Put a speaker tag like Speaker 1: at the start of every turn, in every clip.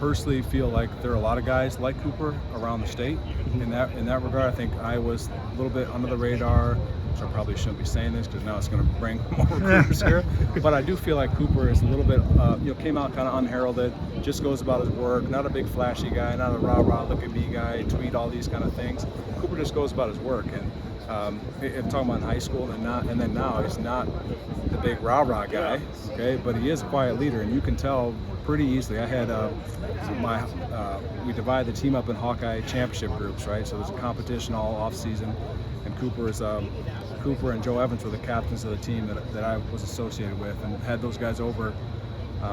Speaker 1: personally feel like there are a lot of guys like Cooper around the state. In that regard, I think Iowa's a little bit under the radar. So I probably shouldn't be saying this because now it's going to bring more recruiters here. But I do feel like Cooper is a little bit, came out kind of unheralded, just goes about his work, not a big flashy guy, not a rah-rah, look at me guy, tweet all these kind of things. Cooper just goes about his work. And I'm talking about in high school and then now he's not the big rah-rah guy, okay? But he is a quiet leader, and you can tell pretty easily. I had we divide the team up in Hawkeye championship groups, right? So there's a competition all off season, and Cooper and Joe Evans were the captains of the team that I was associated with, and had those guys over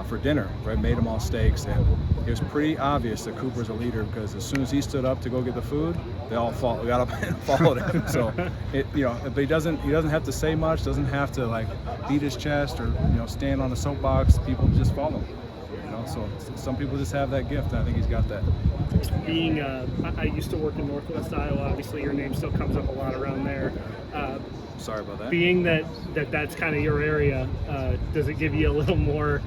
Speaker 1: for dinner, right? Made them all steaks, and it was pretty obvious that Cooper's a leader because as soon as he stood up to go get the food, they all got up and followed him. So but he doesn't have to say much, doesn't have to like beat his chest or stand on a soapbox. People just follow him. So some people just have that gift, and I think he's got that.
Speaker 2: Being, I used to work in Northwest Iowa. Obviously, your name still comes up a lot around there.
Speaker 1: Sorry about that.
Speaker 2: Being that's kind of your area, does it give you a little more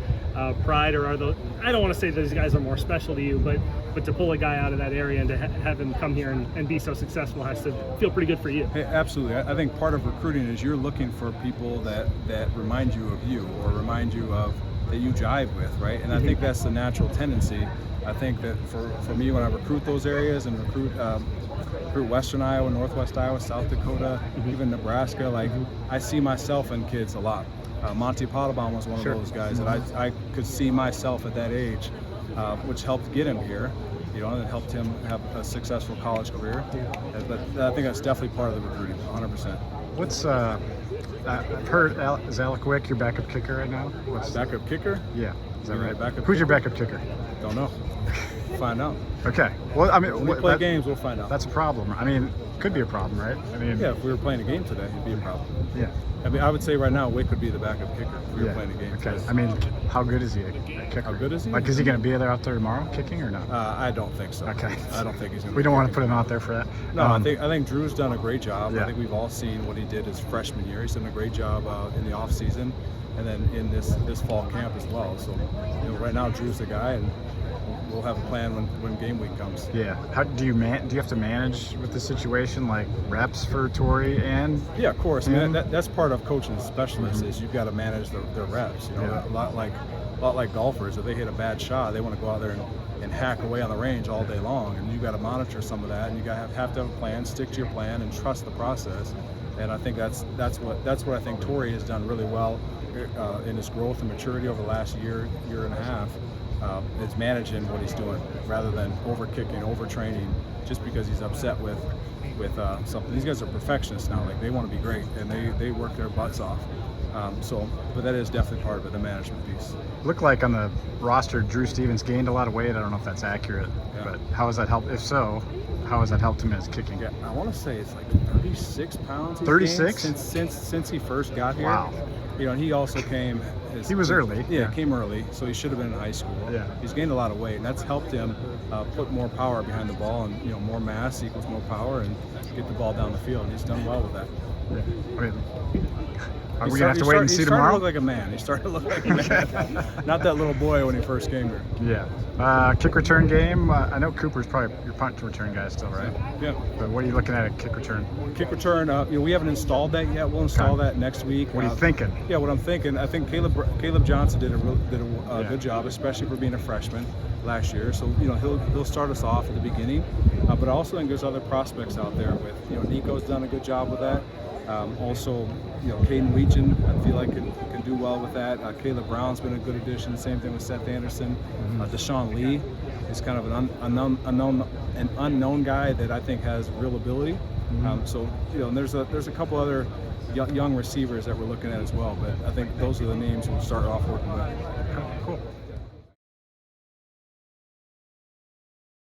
Speaker 2: pride, or I don't want to say those guys are more special to you, but to pull a guy out of that area and to have him come here and be so successful has to feel pretty good for you.
Speaker 1: Hey, absolutely. I think part of recruiting is you're looking for people that remind you of you, or remind you of that you jive with, right? And I think that's the natural tendency. I think that for me, when I recruit those areas and recruit Western Iowa, Northwest Iowa, South Dakota, even Nebraska, like I see myself in kids a lot. Monty Potabom was one of those guys that I could see myself at that age, which helped get him here, and it helped him have a successful college career. But I think that's definitely part of the recruiting, 100%.
Speaker 3: What's I've heard, is Alec Wick your backup kicker right now?
Speaker 1: Backup kicker?
Speaker 3: Yeah, is that right?
Speaker 1: Backup
Speaker 3: Who's your backup kicker?
Speaker 1: Don't know. Find out.
Speaker 3: Okay. Well, I mean,
Speaker 1: when we play games, we'll find out.
Speaker 3: That's a problem. I mean, could be a problem, right? I mean,
Speaker 1: yeah, if we were playing a game today, it'd be a problem.
Speaker 3: Yeah.
Speaker 1: I mean, I would say right now, Wick would be the backup kicker if we were playing a game.
Speaker 3: Okay. I mean, how good is he at kicker?
Speaker 1: How good is he?
Speaker 3: Like, is he going to be out there tomorrow kicking or not?
Speaker 1: I don't think so.
Speaker 3: Okay.
Speaker 1: I don't think he's going to.
Speaker 3: We don't want to put him out there for that.
Speaker 1: No, I think Drew's done a great job.
Speaker 3: Yeah.
Speaker 1: I think we've all seen what he did his freshman year. He's done a great job in the off season, and then in this fall camp as well. So, right now Drew's the guy, and we'll have a plan when game week comes.
Speaker 3: Yeah. How do you have to manage with the situation, like reps for Tory and?
Speaker 1: Yeah, of course. I mean, that's part of coaching specialists is you've got to manage the reps. A lot like golfers. If they hit a bad shot, they want to go out there and hack away on the range all day long, and you've got to monitor some of that, and you have to have a plan, stick to your plan, and trust the process. And I think that's what I think Tory has done really well in his growth and maturity over the last year and a half. Is managing what he's doing rather than over-kicking, over-training, just because he's upset with something. These guys are perfectionists now. Like, they want to be great, and they work their butts off. But that is definitely part of it, the management piece.
Speaker 3: Looked like on the roster, Drew Stevens gained a lot of weight. I don't know if that's accurate, but how has that helped? If so, how has that helped him as kicking?
Speaker 1: Yeah, I want to say it's like 36 pounds.
Speaker 3: 36
Speaker 1: since he first got here.
Speaker 3: Wow.
Speaker 1: He also came.
Speaker 3: He was early.
Speaker 1: Yeah, came early, so he should have been in high school.
Speaker 3: Yeah.
Speaker 1: He's gained a lot of weight, and that's helped him put more power behind the ball, and more mass equals more power, and get the ball down the field. And he's done well with that.
Speaker 3: Yeah. I mean, are we gonna have to wait and see tomorrow?
Speaker 1: He started to look like a man. He started to look like a man. Not that little boy when he first came here.
Speaker 3: Yeah. Kick return game. I know Cooper's probably your punt return guy still, right?
Speaker 1: Yeah.
Speaker 3: But what are you looking at kick return?
Speaker 1: Kick return. We haven't installed that yet. We'll install that next week.
Speaker 3: What are you thinking?
Speaker 1: Yeah, what I'm thinking. I think Caleb Johnson did a good job, especially for being a freshman last year. So he'll start us off at the beginning. But I also think there's other prospects out there with Nico's done a good job with that. Also, Caden Weechin, I feel like can do well with that. Caleb Brown's been a good addition. Same thing with Seth Anderson. Deshaun Lee is kind of an unknown guy that I think has real ability. And there's a couple other young receivers that we're looking at as well. But I think those are the names we'll start off working with.
Speaker 3: Cool.